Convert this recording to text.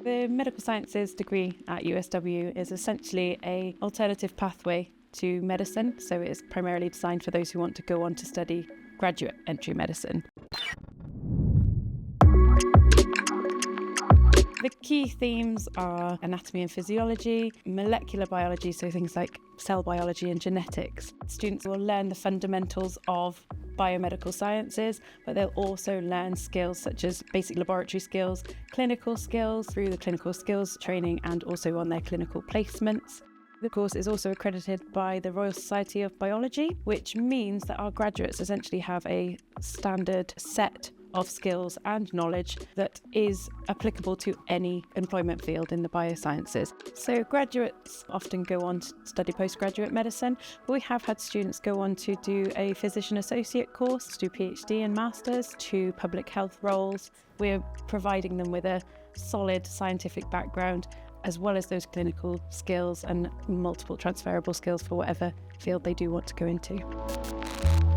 The medical sciences degree at USW is essentially an alternative pathway to medicine, so it is primarily designed for those who want to go on to study graduate entry medicine. The key themes are anatomy and physiology, molecular biology, so things like cell biology and genetics. Students will learn the fundamentals of biomedical sciences, but they'll also learn skills such as basic laboratory skills, clinical skills through the clinical skills training and also on their clinical placements. The course is also accredited by the Royal Society of Biology, which means that our graduates essentially have a standard set of skills and knowledge that is applicable to any employment field in the biosciences. So graduates often go on to study postgraduate medicine, but we have had students go on to do a physician associate course, to do PhD and masters, to public health roles. We're providing them with a solid scientific background as well as those clinical skills and multiple transferable skills for whatever field they do want to go into.